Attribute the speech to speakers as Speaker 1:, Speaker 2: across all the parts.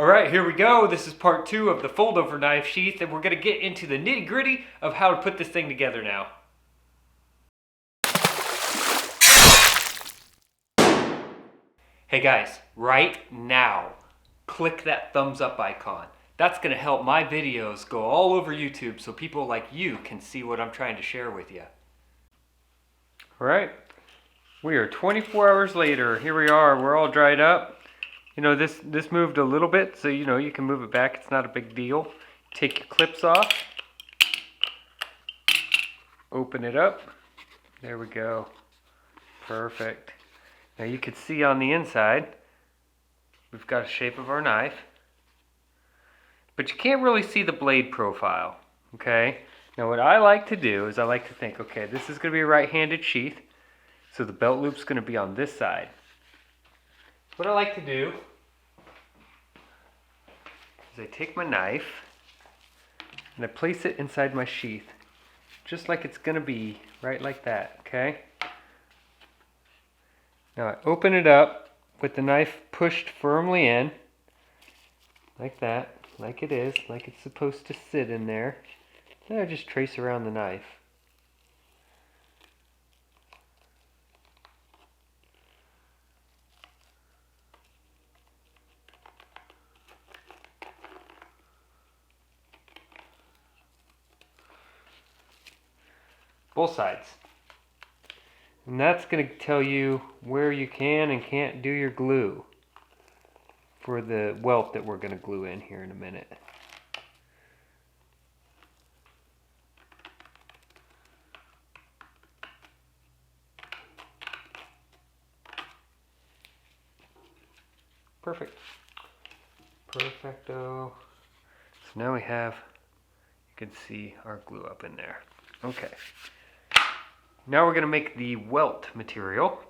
Speaker 1: Alright, here we go. This is part 2 of the fold over knife sheath, and we're going to get into the nitty gritty of how to put this thing together now. Hey guys, right now, click that thumbs up icon. That's going to help my videos go all over YouTube so people like you can see what I'm trying to share with you. Alright, we are 24 hours later. Here we are, we're all dried up. You know, this moved a little bit, so you know you can move it back. It's not a big deal. Take your clips off. Open it up. There we go. Perfect. Now you can see on the inside, we've got a shape of our knife. But you can't really see the blade profile, okay? Now what I like to do is I like to think, okay, this is going to be a right-handed sheath, so the belt loop's going to be on this side. What I like to do is I take my knife and I place it inside my sheath, just like it's going to be, right like that, okay? Now I open it up with the knife pushed firmly in, like that, like it is, like it's supposed to sit in there. Then I just trace around the knife. Both sides. And that's going to tell you where you can and can't do your glue for the welt that we're going to glue in here in a minute. Perfect. Perfecto. So now we have, you can see our glue up in there. Okay. Now we're going to make the welt material.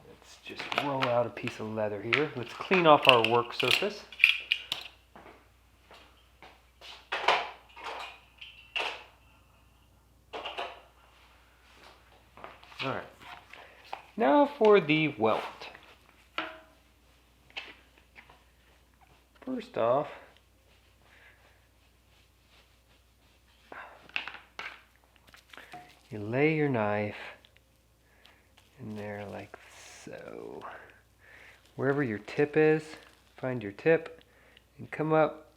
Speaker 1: Let's just roll out a piece of leather here. Let's clean off our work surface. Alright. Now for the welt. First off, you lay your knife in there like so. Wherever your tip is, find your tip and come up.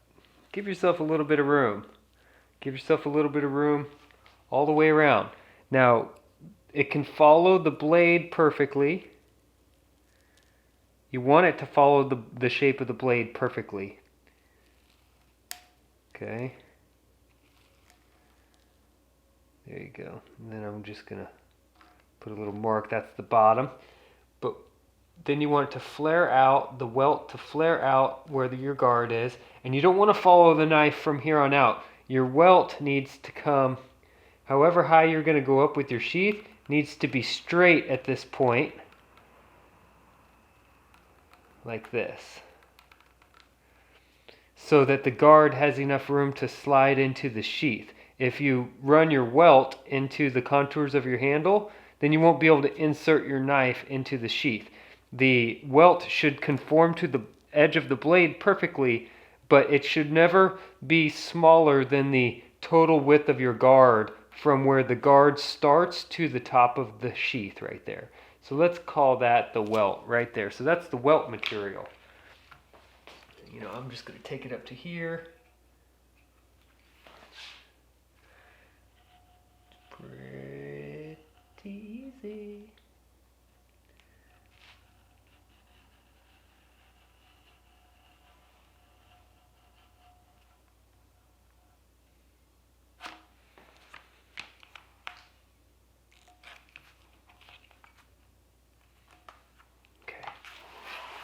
Speaker 1: Give yourself a little bit of room. Give yourself a little bit of room all the way around. Now, it can follow the blade perfectly. You want it to follow the shape of the blade perfectly. Okay. There you go. And then I'm just going to put a little mark. That's the bottom. But then you want it to flare out, the welt to flare out where your guard is. And you don't want to follow the knife from here on out. Your welt needs to come, however high you're going to go up with your sheath, needs to be straight at this point. Like this, so that the guard has enough room to slide into the sheath. If you run your welt into the contours of your handle, then you won't be able to insert your knife into the sheath. The welt should conform to the edge of the blade perfectly, but it should never be smaller than the total width of your guard from where the guard starts to the top of the sheath right there. So let's call that the welt right there. So that's the welt material. You know, I'm just going to take it up to here. Pretty easy.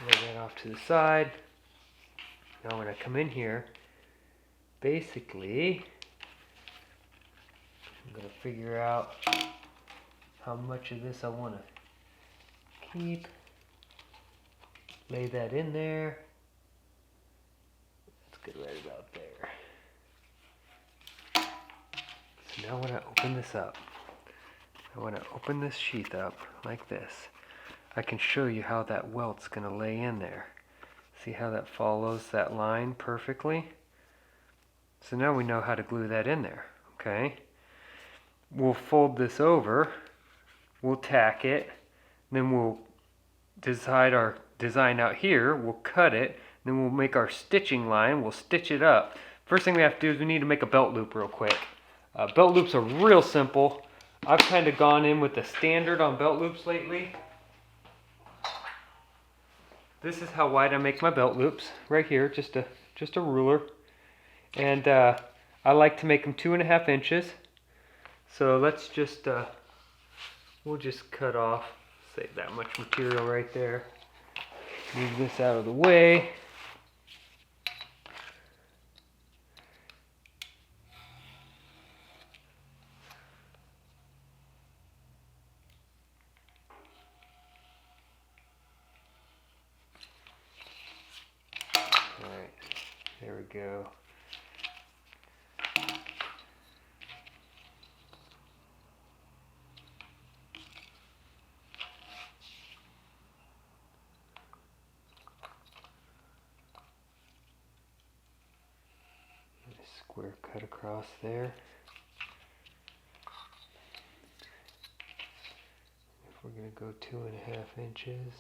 Speaker 1: Lay that off to the side. Now when I come in here, basically, I'm going to figure out how much of this I want to keep. Lay that in there. That's good right about there. So now when I open this up, I want to open this sheath up like this. I can show you how that welt's going to lay in there. See how that follows that line perfectly? So now we know how to glue that in there, okay? We'll fold this over, we'll tack it, then we'll decide our design out here, we'll cut it, then we'll make our stitching line, we'll stitch it up. First thing we have to do is we need to make a belt loop real quick. Belt loops are real simple. I've kind of gone in with the standard on belt loops lately. This is how wide I make my belt loops, right here, just a ruler. And I like to make them 2.5 inches. So let's just, we'll just cut off, save that much material right there. Move this out of the way. Alright, there we go. Square cut across there. If we're going to go 2.5 inches.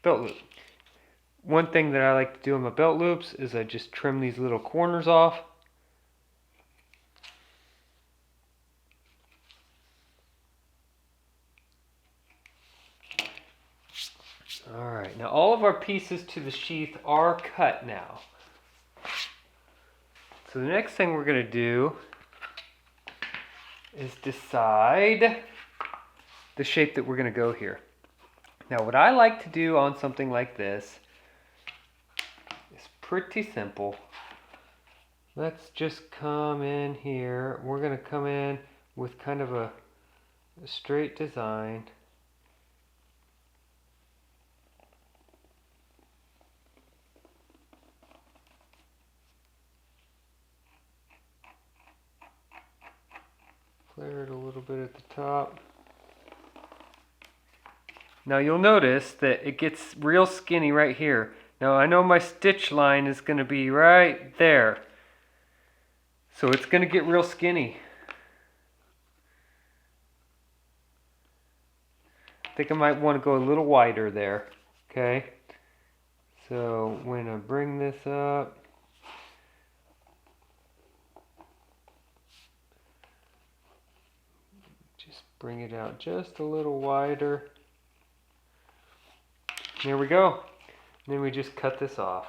Speaker 1: Belt loop. One thing that I like to do on my belt loops is I just trim these little corners off. Alright, now all of our pieces to the sheath are cut now. So the next thing we're going to do is decide the shape that we're going to go here. Now what I like to do on something like this is pretty simple. Let's just come in here. We're going to come in with kind of a straight design. Flare it a little bit at the top. Now you'll notice that it gets real skinny right here. Now I know my stitch line is going to be right there. So it's going to get real skinny. I think I might want to go a little wider there. Okay. So when I bring this up, just bring it out just a little wider. There we go. And then we just cut this off.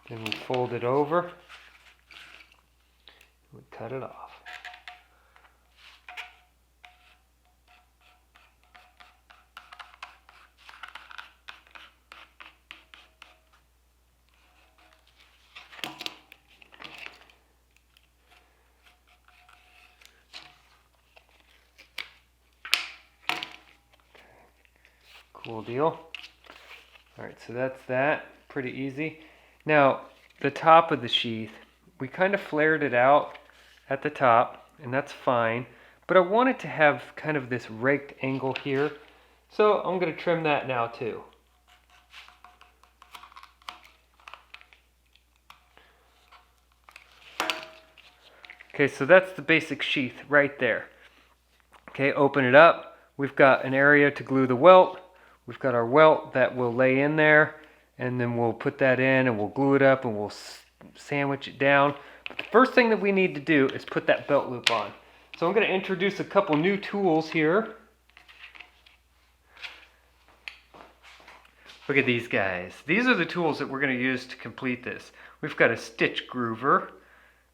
Speaker 1: Then we fold it over. We cut it off. Cool deal. Alright, so that's that. Pretty easy. Now, the top of the sheath, we kind of flared it out at the top, and that's fine. But I want it to have kind of this raked angle here. So I'm going to trim that now too. Okay, so that's the basic sheath right there. Okay, open it up. We've got an area to glue the welt. We've got our welt that will lay in there, and then we'll put that in and we'll glue it up and we'll sandwich it down. But the first thing that we need to do is put that belt loop on. So I'm going to introduce a couple new tools here. Look at these guys. These are the tools that we're going to use to complete this. We've got a stitch groover,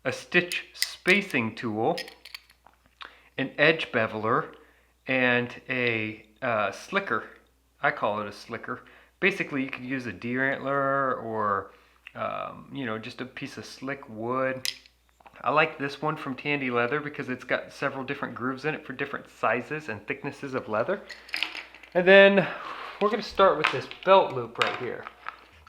Speaker 1: a stitch spacing tool, an edge beveler, and a slicker. I call it a slicker. Basically, you could use a deer antler or just a piece of slick wood. I like this one from Tandy Leather because it's got several different grooves in it for different sizes and thicknesses of leather. And then we're going to start with this belt loop right here.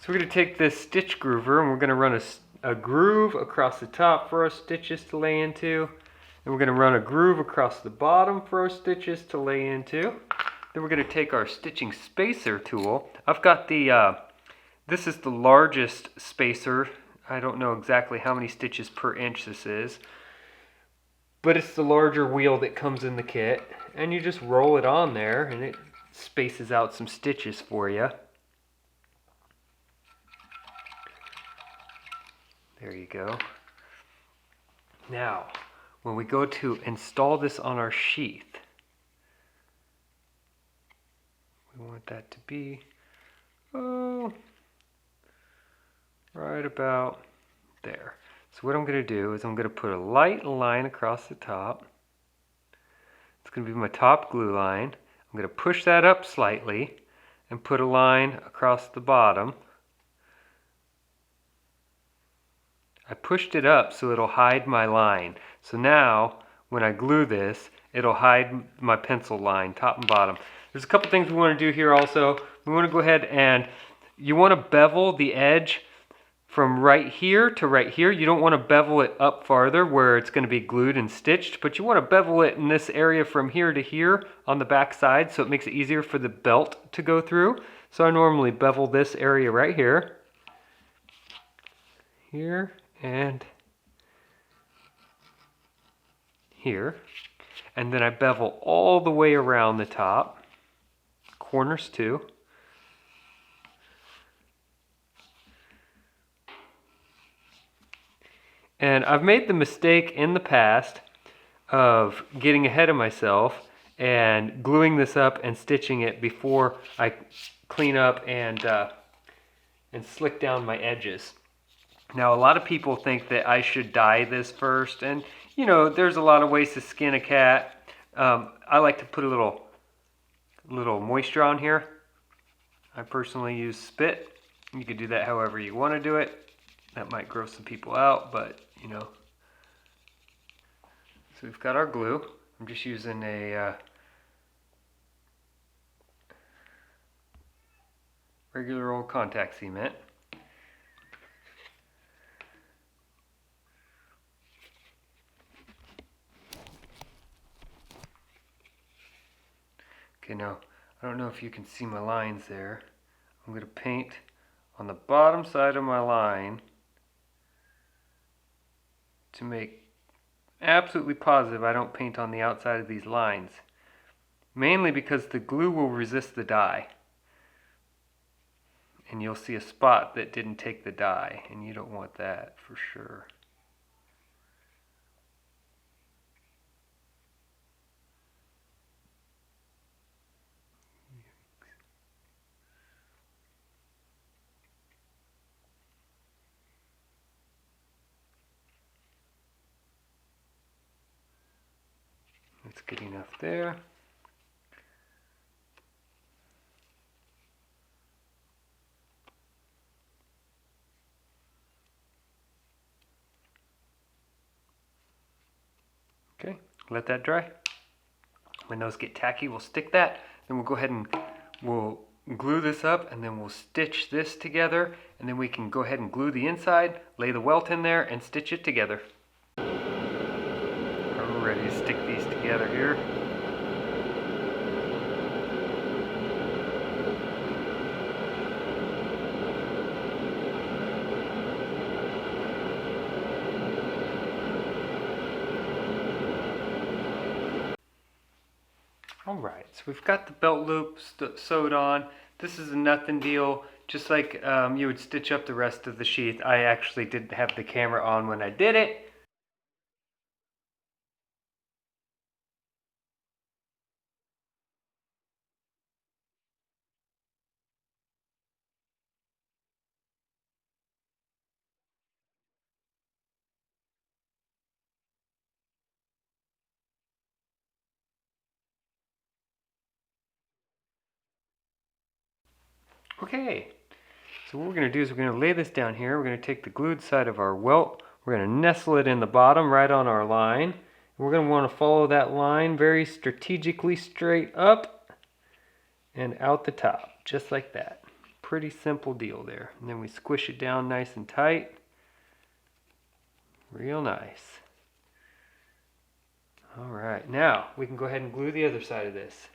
Speaker 1: So we're going to take this stitch groover and we're going to run a groove across the top for our stitches to lay into. Then we're going to run a groove across the bottom for our stitches to lay into. Then we're going to take our stitching spacer tool. I've got this is the largest spacer. I don't know exactly how many stitches per inch this is, but it's the larger wheel that comes in the kit, and you just roll it on there and it spaces out some stitches for you. There you go. Now, when we go to install this on our sheath, we want that to be right about there. So what I'm going to do is I'm going to put a light line across the top. It's going to be my top glue line. I'm going to push that up slightly and put a line across the bottom. I pushed it up so it'll hide my line. So now when I glue this, it'll hide my pencil line, top and bottom. There's a couple things we want to do here also. We want to go ahead and you want to bevel the edge from right here to right here. You don't want to bevel it up farther where it's going to be glued and stitched, but you want to bevel it in this area from here to here on the back side so it makes it easier for the belt to go through. So I normally bevel this area right here, and here. And then I bevel all the way around the top, corners too. And I've made the mistake in the past of getting ahead of myself and gluing this up and stitching it before I clean up and slick down my edges. Now, a lot of people think that I should dye this first, and you know, there's a lot of ways to skin a cat. I like to put a little moisture on here. I personally use spit. You could do that however you want to do it. That might gross some people out, but you know. So we've got our glue. I'm just using a regular old contact cement. Okay, now I don't know if you can see my lines there. I'm going to paint on the bottom side of my line to make absolutely positive I don't paint on the outside of these lines. Mainly because the glue will resist the dye. And you'll see a spot that didn't take the dye, and you don't want that for sure. That's good enough there. Okay, let that dry. When those get tacky, we'll stick that. Then we'll go ahead and we'll glue this up, and then we'll stitch this together, and then we can go ahead and glue the inside, lay the welt in there, and stitch it together. We're ready to stick these together here. Alright, so we've got the belt loop sewed on. This is a nothing deal, just like you would stitch up the rest of the sheath. I actually didn't have the camera on when I did it. Okay, so what we're going to do is we're going to lay this down here. We're going to take the glued side of our welt. We're going to nestle it in the bottom right on our line. We're going to want to follow that line very strategically straight up and out the top, just like that. Pretty simple deal there. And then we squish it down nice and tight. Real nice. All right, now we can go ahead and glue the other side of this.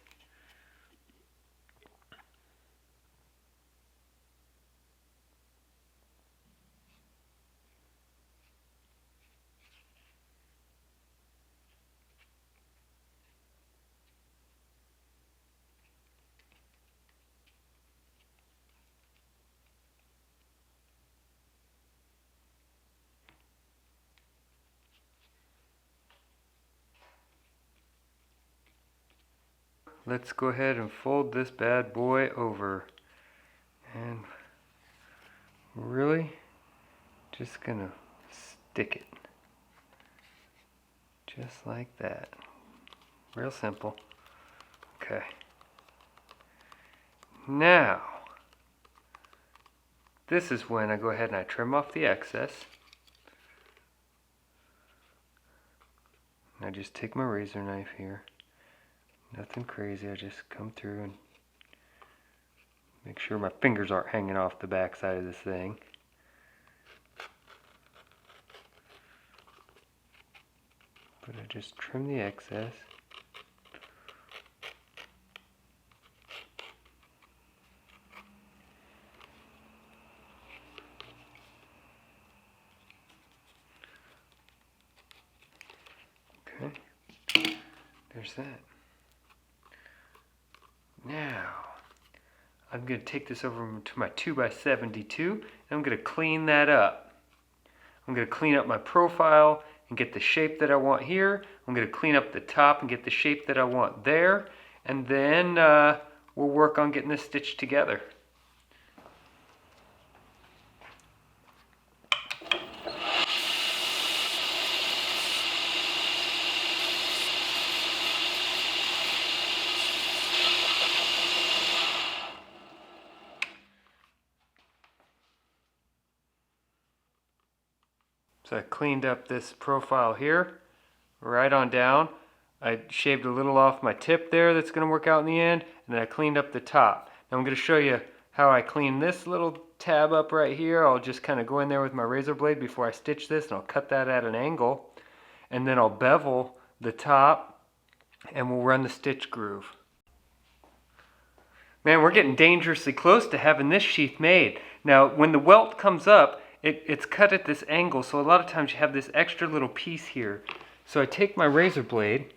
Speaker 1: Let's go ahead and fold this bad boy over. And we're really just gonna stick it. Just like that. Real simple. Okay. Now, this is when I go ahead and I trim off the excess. And I just take my razor knife here. Nothing crazy, I just come through and make sure my fingers aren't hanging off the back side of this thing. But I just trim the excess. Okay, there's that. Now, I'm going to take this over to my 2x72 and I'm going to clean that up. I'm going to clean up my profile and get the shape that I want here. I'm going to clean up the top and get the shape that I want there. And then we'll work on getting this stitched together. So I cleaned up this profile here, right on down. I shaved a little off my tip there that's going to work out in the end, and then I cleaned up the top. Now I'm going to show you how I clean this little tab up right here. I'll just kind of go in there with my razor blade before I stitch this, and I'll cut that at an angle. And then I'll bevel the top, and we'll run the stitch groove. Man, we're getting dangerously close to having this sheath made. Now, when the welt comes up, it's cut at this angle, so a lot of times you have this extra little piece here. So I take my razor blade,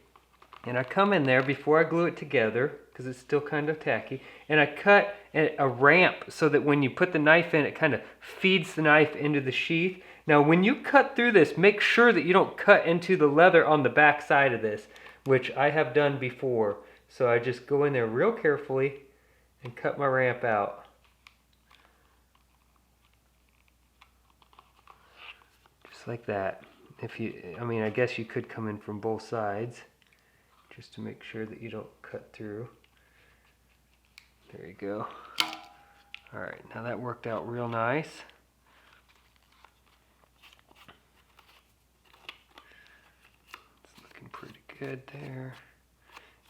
Speaker 1: and I come in there before I glue it together, because it's still kind of tacky, and I cut a ramp so that when you put the knife in, it kind of feeds the knife into the sheath. Now, when you cut through this, make sure that you don't cut into the leather on the back side of this, which I have done before. So I just go in there real carefully and cut my ramp out. Just like that. I guess you could come in from both sides just to make sure that you don't cut through. There you go. Alright, now that worked out real nice. It's looking pretty good there.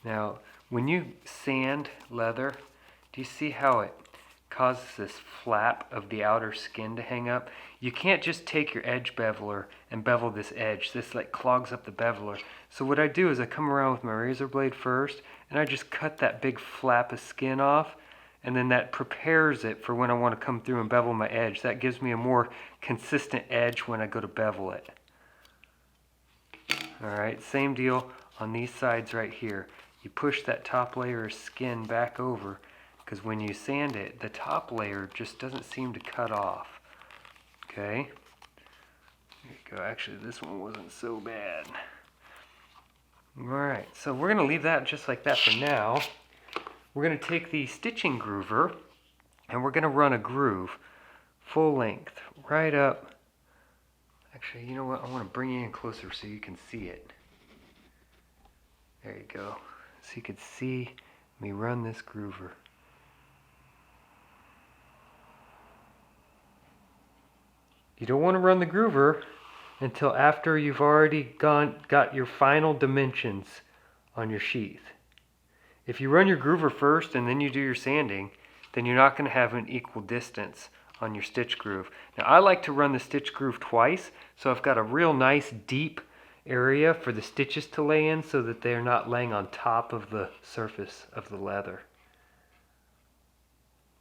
Speaker 1: Now, when you sand leather, do you see how it causes this flap of the outer skin to hang up? You can't just take your edge beveler and bevel this edge. This like clogs up the beveler. So what I do is I come around with my razor blade first and I just cut that big flap of skin off, and then that prepares it for when I want to come through and bevel my edge. That gives me a more consistent edge when I go to bevel it. Alright, same deal on these sides right here. You push that top layer of skin back over, because when you sand it, the top layer just doesn't seem to cut off. Okay, there you go. Actually, this one wasn't so bad. Alright, so we're going to leave that just like that for now. We're going to take the stitching groover and we're going to run a groove full length right up. Actually, you know what? I want to bring you in closer so you can see it. There you go. So you can see me run this groover. You don't want to run the groover until after you've already got your final dimensions on your sheath. If you run your groover first and then you do your sanding, then you're not going to have an equal distance on your stitch groove. Now I like to run the stitch groove twice, so I've got a real nice deep area for the stitches to lay in so that they're not laying on top of the surface of the leather.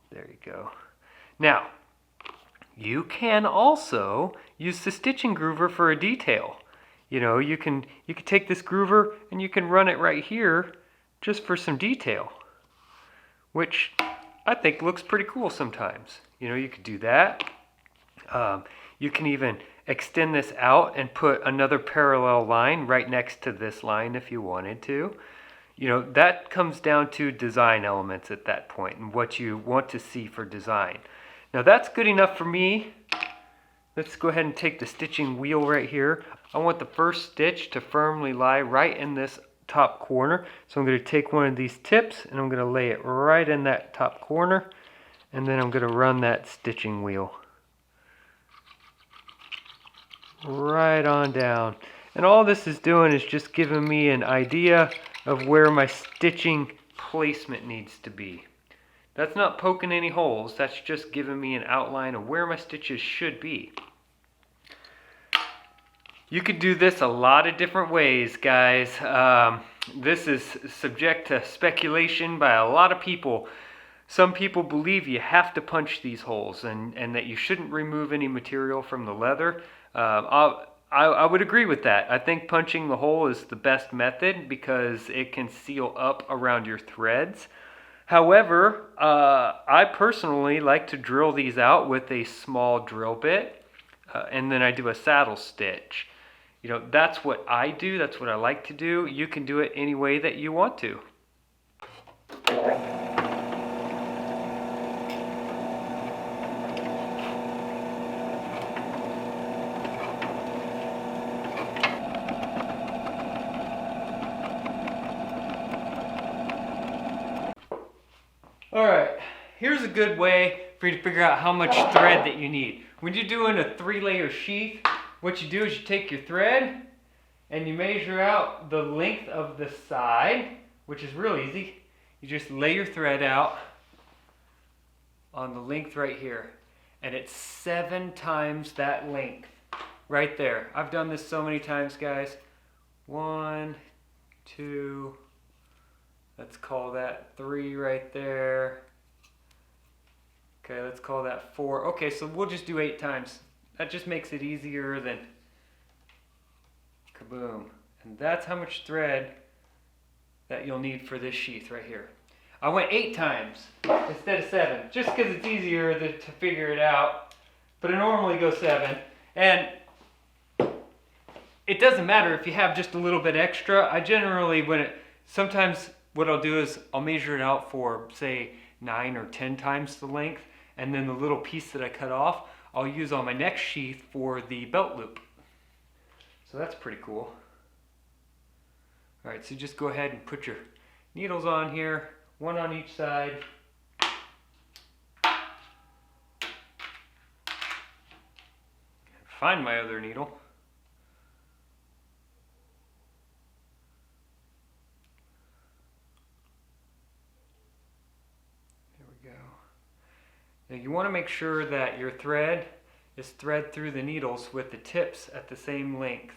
Speaker 1: There you go. Now, you can also use the stitching groover for a detail. You know, you can take this groover and you can run it right here just for some detail, which I think looks pretty cool sometimes. You know, you could do that. You can even extend this out and put another parallel line right next to this line if you wanted to. You know, that comes down to design elements at that point and what you want to see for design. Now that's good enough for me. Let's go ahead and take the stitching wheel right here. I want the first stitch to firmly lie right in this top corner. So I'm going to take one of these tips and I'm going to lay it right in that top corner. And then I'm going to run that stitching wheel right on down. And all this is doing is just giving me an idea of where my stitching placement needs to be. That's not poking any holes, that's just giving me an outline of where my stitches should be. You could do this a lot of different ways, guys. This is subject to speculation by a lot of people. Some people believe you have to punch these holes and that you shouldn't remove any material from the leather. I would agree with that. I think punching the hole is the best method because it can seal up around your threads. However, I personally like to drill these out with a small drill bit, and then I do a saddle stitch. You know, that's what I do, that's what I like to do. You can do it any way that you want to. Alright, here's a good way for you to figure out how much thread that you need. When you're doing a 3-layer sheath, what you do is you take your thread and you measure out the length of the side, which is real easy. You just lay your thread out on the length right here, and it's 7 times that length right there. I've done this so many times, guys. 1, 2, let's call that 3 right there. Okay, let's call that 4. Okay, so we'll just do 8 times. That just makes it easier than kaboom. And that's how much thread that you'll need for this sheath right here. I went 8 times instead of 7, just because it's easier to figure it out. But I normally go 7. And it doesn't matter if you have just a little bit extra. I generally, sometimes what I'll do is I'll measure it out for, say, 9 or 10 times the length. And then the little piece that I cut off, I'll use on my next sheath for the belt loop. So that's pretty cool. All right, so just go ahead and put your needles on here, 1 on each side. Find my other needle. There we go. Now you want to make sure that your thread is thread through the needles with the tips at the same length.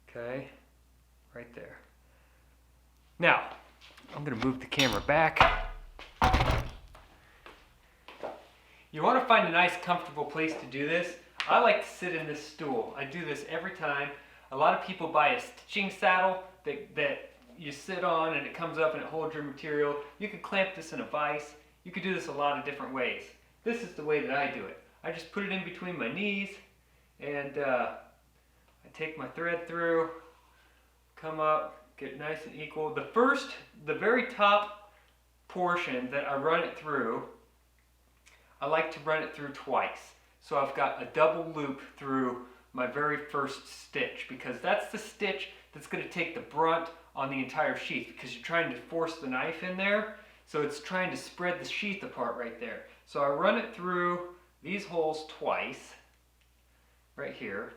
Speaker 1: Okay, right there. Now, I'm going to move the camera back. You want to find a nice comfortable place to do this. I like to sit in this stool. I do this every time. A lot of people buy a stitching saddle that you sit on and it comes up and it holds your material. You can clamp this in a vise. You could do this a lot of different ways. This is the way that I do it. I just put it in between my knees and I take my thread through, come up, get nice and equal. The very top portion that I run it through, I like to run it through twice. So I've got a double loop through my very first stitch because that's the stitch that's going to take the brunt on the entire sheath because you're trying to force the knife in there. So it's trying to spread the sheath apart right there. So I run it through these holes twice. right here.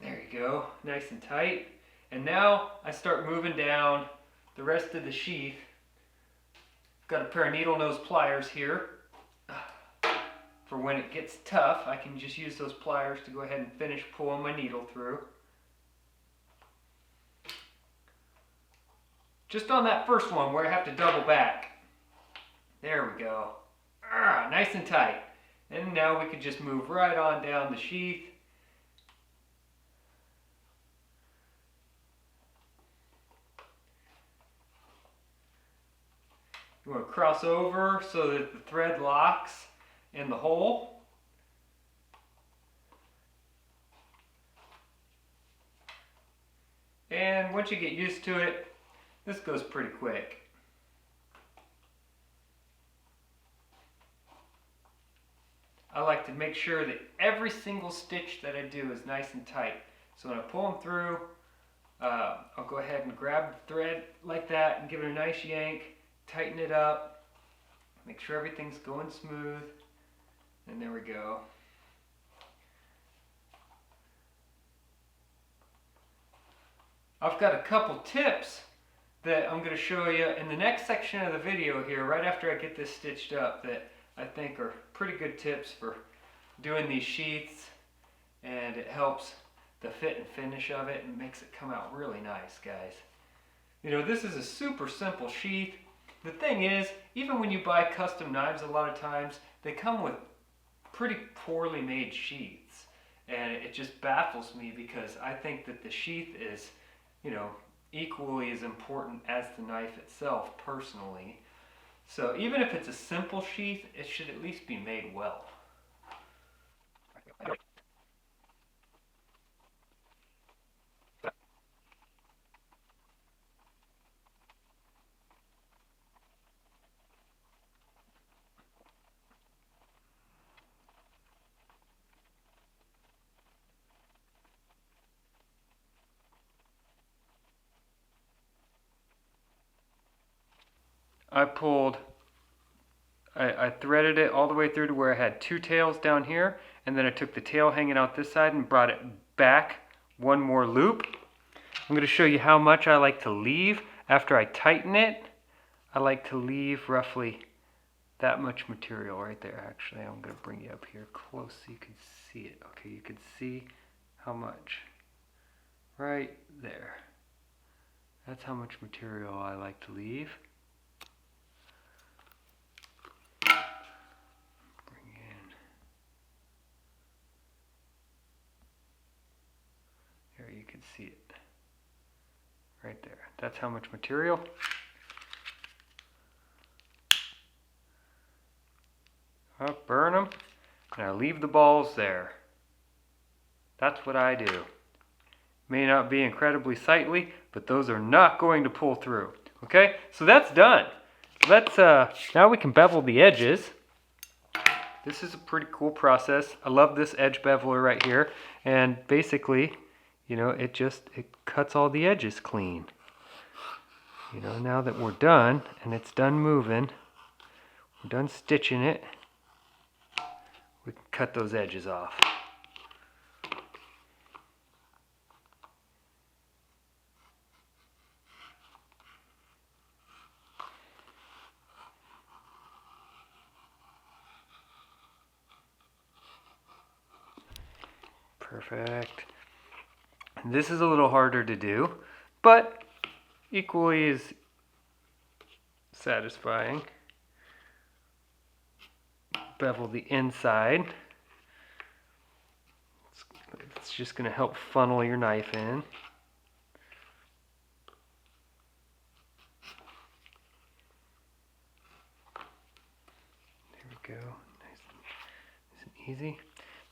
Speaker 1: There you go, nice and tight. And now I start moving down the rest of the sheath. Got a pair of needle nose pliers here. For when it gets tough, I can just use those pliers to go ahead and finish pulling my needle through. Just on that first one where I have to double back. There we go. Nice and tight. And now we can just move right on down the sheath. You want to cross over so that the thread locks in the hole. And once you get used to it, this goes pretty quick. I like to make sure that every single stitch that I do is nice and tight. So when I pull them through, I'll go ahead and grab the thread like that and give it a nice yank, tighten it up, make sure everything's going smooth, and there we go. I've got a couple tips that I'm going to show you in the next section of the video here, right after I get this stitched up, that I think are pretty good tips for doing these sheaths, and it helps the fit and finish of it and makes it come out really nice, guys. You know, this is a super simple sheath. The thing is, even when you buy custom knives, a lot of times they come with pretty poorly made sheaths, and it just baffles me because I think that the sheath is, you know, equally as important as the knife itself, personally. So even if it's a simple sheath, it should at least be made well. I threaded it all the way through to where I had two tails down here, and then I took the tail hanging out this side and brought it back one more loop. I'm going to show you how much I like to leave after I tighten it. I like to leave roughly that much material right there. Actually, I'm going to bring you up here close so you can see it. Okay, you can see how much. Right there. That's how much material I like to leave. There you can see it. Right there. That's how much material. I'll burn them, and I leave the balls there. That's what I do. May not be incredibly sightly, but those are not going to pull through. Okay, so that's done. Let's now we can bevel the edges. This is a pretty cool process. I love this edge beveler right here, and basically, you know, it cuts all the edges clean. You know, now that we're done and it's done moving, we're done stitching it, we can cut those edges off. Perfect. This is a little harder to do, but equally as satisfying. Bevel the inside. It's just going to help funnel your knife in. There we go. Nice and easy.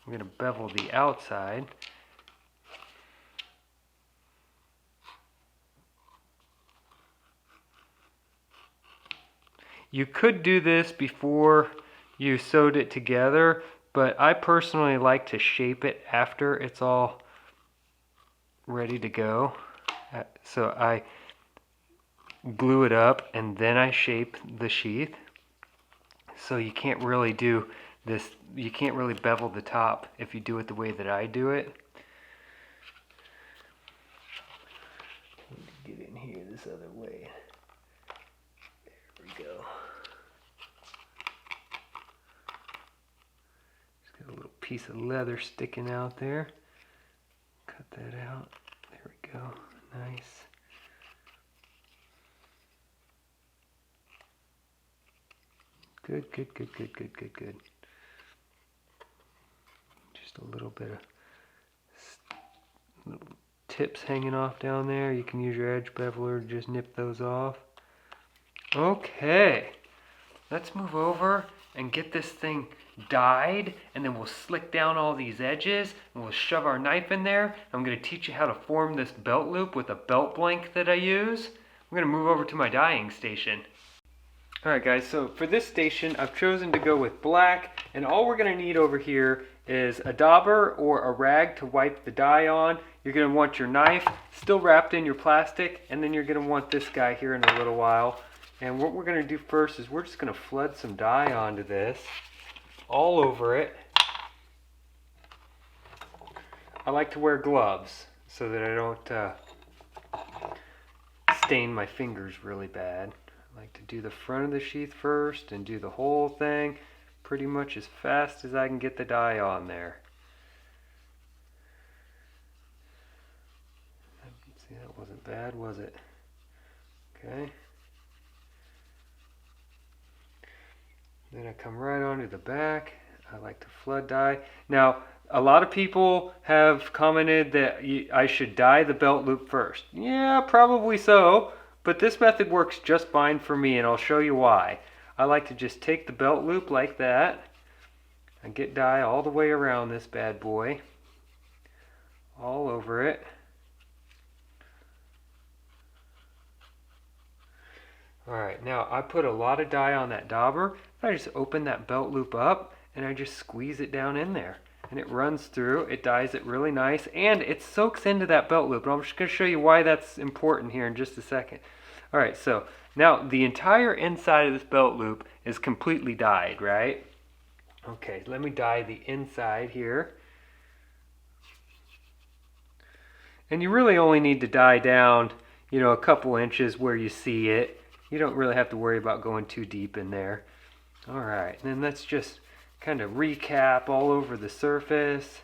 Speaker 1: I'm going to bevel the outside. You could do this before you sewed it together, but I personally like to shape it after it's all ready to go. So I glue it up and then I shape the sheath. So you can't really do you can't really bevel the top if you do it the way that I do it. Get in here this other way. There we go. Just got a little piece of leather sticking out there. Cut that out. There we go. Nice. Good, good, good, good, good, good, good. Just a little bit of little tips hanging off down there. You can use your edge beveler to just nip those off. Okay, let's move over and get this thing dyed, and then we'll slick down all these edges and we'll shove our knife in there. I'm going to teach you how to form this belt loop with a belt blank that I use. I'm going to move over to my dyeing station. Alright guys, so for this station I've chosen to go with black, and all we're going to need over here is a dauber or a rag to wipe the dye on. You're going to want your knife still wrapped in your plastic, and then you're going to want this guy here in a little while. And what we're going to do first is we're just going to flood some dye onto this, all over it. I like to wear gloves so that I don't stain my fingers really bad. I like to do the front of the sheath first and do the whole thing pretty much as fast as I can get the dye on there. See, that wasn't bad, was it? Okay. Then I come right onto the back. I like to flood dye. Now, a lot of people have commented that I should dye the belt loop first. Yeah, probably so. But this method works just fine for me, and I'll show you why. I like to just take the belt loop like that and get dye all the way around this bad boy, all over it. Alright, now I put a lot of dye on that dauber. I just open that belt loop up and I just squeeze it down in there. And it runs through, it dyes it really nice, and it soaks into that belt loop. And I'm just going to show you why that's important here in just a second. Alright, so now the entire inside of this belt loop is completely dyed, right? Okay, let me dye the inside here. And you really only need to dye down, a couple inches where you see it. You don't really have to worry about going too deep in there. Alright, and then let's just kind of recap all over the surface.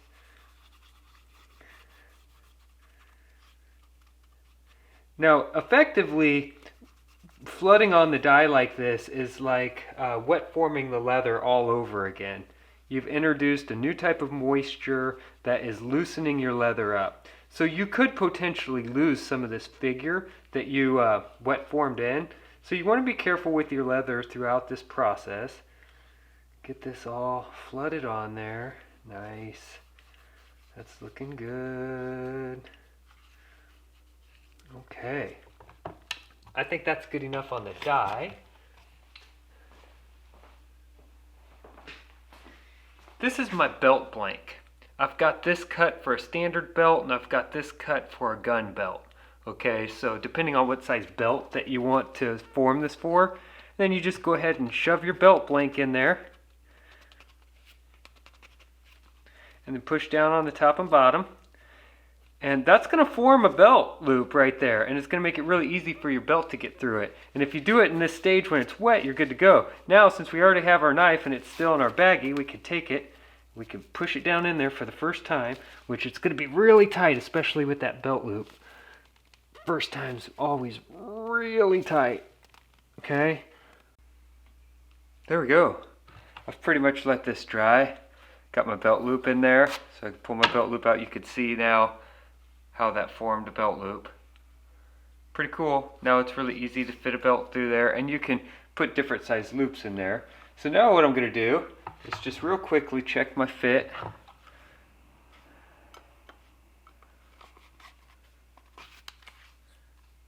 Speaker 1: Now, effectively, flooding on the dye like this is like wet forming the leather all over again. You've introduced a new type of moisture that is loosening your leather up. So you could potentially lose some of this figure that you wet formed in. So you want to be careful with your leather throughout this process. Get this all flooded on there. Nice. That's looking good. Okay. I think that's good enough on the dye. This is my belt blank. I've got this cut for a standard belt, and I've got this cut for a gun belt. Okay, so depending on what size belt that you want to form this for, then you just go ahead and shove your belt blank in there. And then push down on the top and bottom. And that's going to form a belt loop right there. And it's going to make it really easy for your belt to get through it. And if you do it in this stage when it's wet, you're good to go. Now, since we already have our knife and it's still in our baggie, we can take it. We can push it down in there for the first time, which it's going to be really tight, especially with that belt loop. First time's always really tight. Okay? There we go. I've pretty much let this dry. Got my belt loop in there, so I can pull my belt loop out. You can see now how that formed a belt loop. Pretty cool. Now it's really easy to fit a belt through there, and you can put different size loops in there. So now what I'm going to do is just real quickly check my fit.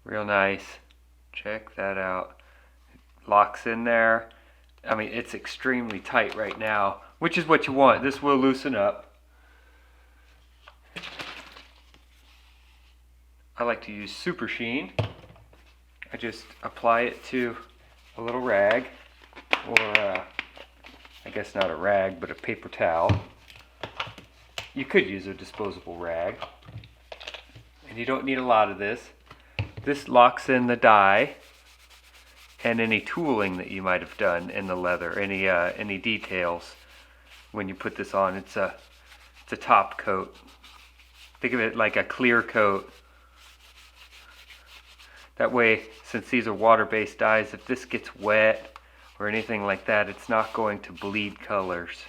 Speaker 1: Real nice. Check that out. It locks in there. I mean, it's extremely tight right now, which is what you want. This will loosen up. I like to use Super Sheen. I just apply it to a little rag, or I I guess not a rag, but a paper towel. You could use a disposable rag. And you don't need a lot of this. This locks in the dye and any tooling that you might have done in the leather, any details when you put this on. It's a top coat. Think of it like a clear coat. That way, since these are water-based dyes, if this gets wet or anything like that, it's not going to bleed colors.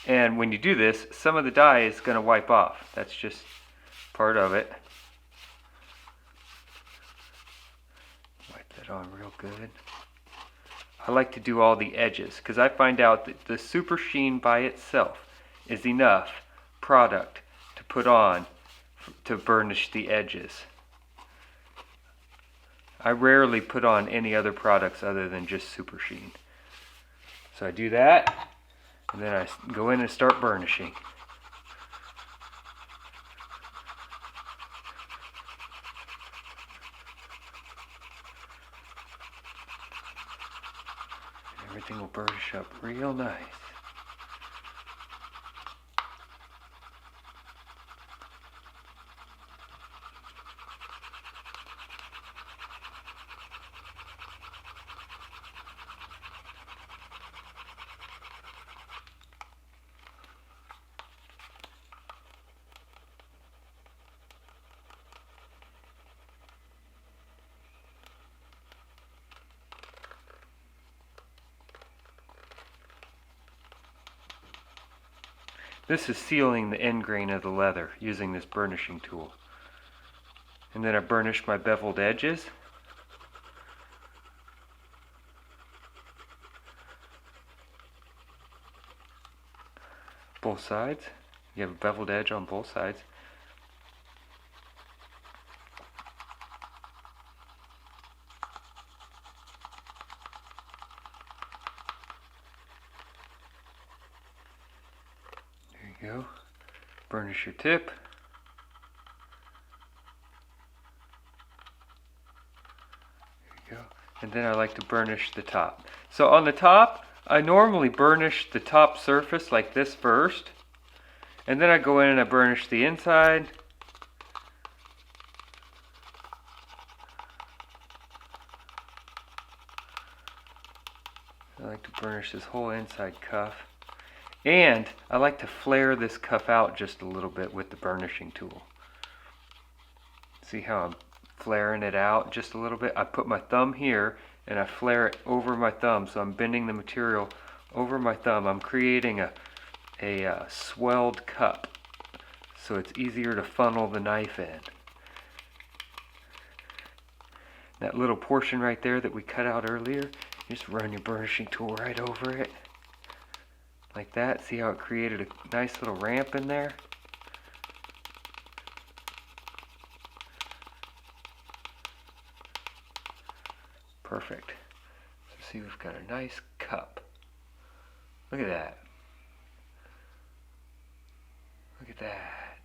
Speaker 1: And when you do this, some of the dye is going to wipe off. That's just part of it. Wipe that on real good. I like to do all the edges because I find out that the super sheen by itself is enough product to put on to burnish the edges. I rarely put on any other products other than just super sheen. So I do that, and then I go in and start burnishing. And everything will burnish up real nice. This is sealing the end grain of the leather using this burnishing tool. And then I burnish my beveled edges. Both sides. You have a beveled edge on both sides. Go. Burnish your tip. There you go. And then I like to burnish the top. So on the top, I normally burnish the top surface like this first. And then I go in and I burnish the inside. I like to burnish this whole inside cuff. And I like to flare this cuff out just a little bit with the burnishing tool. See how I'm flaring it out just a little bit? I put my thumb here and I flare it over my thumb, so I'm bending the material over my thumb. I'm creating a swelled cup, so it's easier to funnel the knife in. That little portion right there that we cut out earlier, just run your burnishing tool right over it. Like that. See how it created a nice little ramp in there? Perfect. So see, we've got a nice cup. Look at that. Look at that.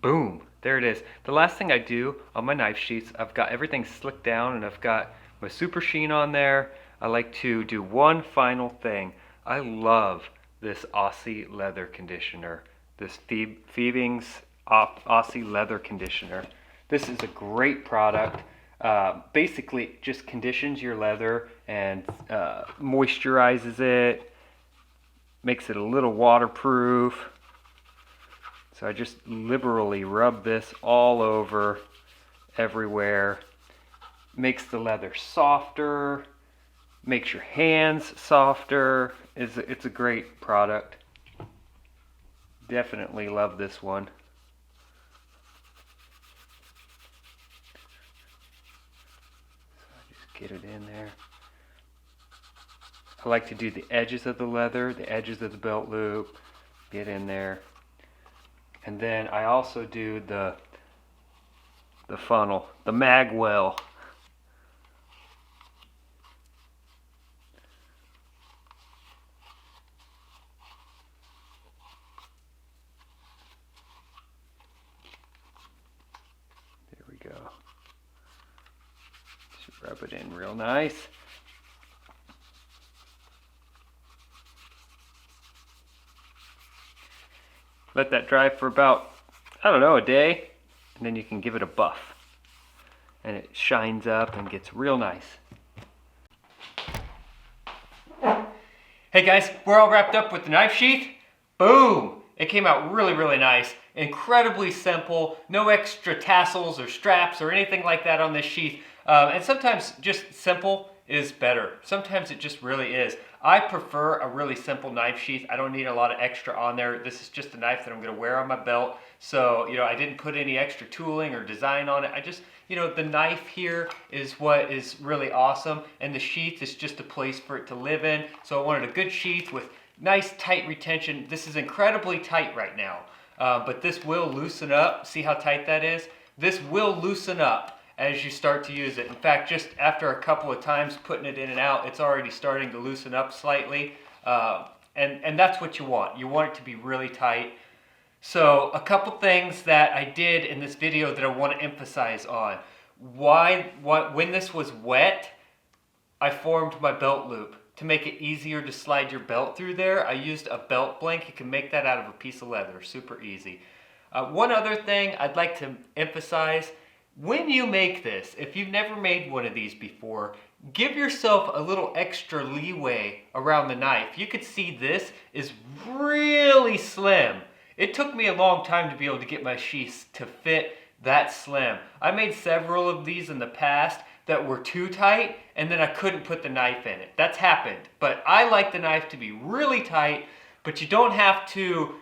Speaker 1: Boom. There it is. The last thing I do on my knife sheaths, I've got everything slicked down and I've got my super sheen on there. I like to do one final thing. I love this Aussie leather conditioner, this Beveling's Aussie leather conditioner. This is a great product. Basically just conditions your leather and moisturizes it, makes it a little waterproof. So I just liberally rub this all over, everywhere. Makes the leather softer, makes your hands softer. It's a great product. Definitely love this one. So I just get it in there. I like to do the edges of the leather, the edges of the belt loop, get in there. And then I also do the funnel, the mag well. There we go. Just rub it in real nice. Let that dry for about, I don't know, a day, and then you can give it a buff. And it shines up and gets real nice. Hey guys, we're all wrapped up with the knife sheath. Boom! It came out really, really nice. Incredibly simple, no extra tassels or straps or anything like that on this sheath. And sometimes just simple is better. Sometimes it just really is. I prefer a really simple knife sheath. I don't need a lot of extra on there. This is just a knife that I'm gonna wear on my belt. So, I didn't put any extra tooling or design on it. I just, the knife here is what is really awesome, and the sheath is just a place for it to live in. So I wanted a good sheath with nice tight retention. This is incredibly tight right now, but this will loosen up. See how tight that is? This will loosen up as you start to use it. In fact, just after a couple of times putting it in and out, it's already starting to loosen up slightly. And that's what you want. You want it to be really tight. So a couple things that I did in this video that I want to emphasize on. When this was wet, I formed my belt loop. To make it easier to slide your belt through there, I used a belt blank. You can make that out of a piece of leather, super easy. One other thing I'd like to emphasize, when you make this, if you've never made one of these before, give yourself a little extra leeway around the knife. You could see this is really slim. It took me a long time to be able to get my sheaths to fit that slim. I made several of these in the past that were too tight, and then I couldn't put the knife in it. That's happened. But I like the knife to be really tight, but you don't have to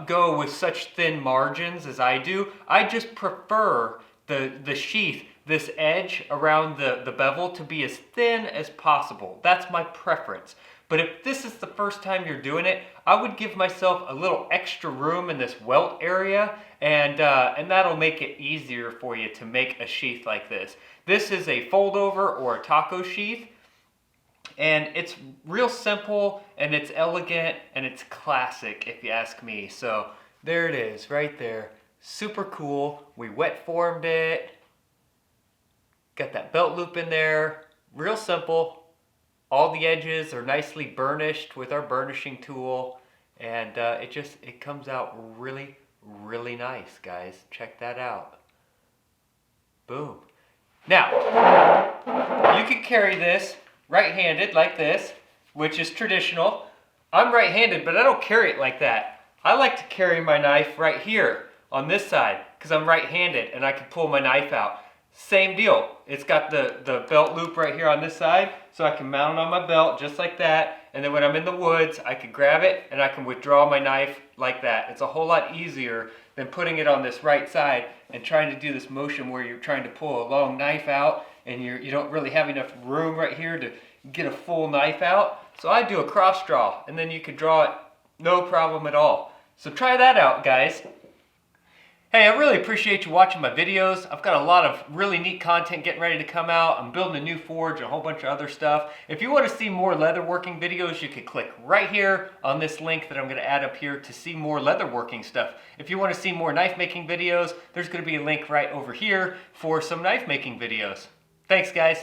Speaker 1: go with such thin margins as I do. I just prefer the sheath, this edge around the bevel, to be as thin as possible. That's my preference. But if this is the first time you're doing it, I would give myself a little extra room in this welt area, and that'll make it easier for you to make a sheath like this. This is a fold over or a taco sheath, and it's real simple, and it's elegant, and it's classic if you ask me. So there it is right there. Super cool. We wet formed it. Got that belt loop in there. Real simple. All the edges are nicely burnished with our burnishing tool, and it comes out really, really nice, guys. Check that out. Boom. Now, you could carry this right-handed like this, which is traditional. I'm right-handed, but I don't carry it like that. I like to carry my knife right here on this side because I'm right-handed and I can pull my knife out. Same deal. It's got the belt loop right here on this side, so I can mount it on my belt just like that. And then when I'm in the woods, I can grab it and I can withdraw my knife like that. It's a whole lot easier than putting it on this right side and trying to do this motion where you're trying to pull a long knife out and you don't really have enough room right here to get a full knife out. So I do a cross draw, and then you can draw it no problem at all. So try that out, guys. Hey, I really appreciate you watching my videos. I've got a lot of really neat content getting ready to come out. I'm building a new forge and a whole bunch of other stuff. If you want to see more leatherworking videos, you can click right here on this link that I'm going to add up here to see more leatherworking stuff. If you want to see more knife making videos, there's going to be a link right over here for some knife making videos. Thanks, guys.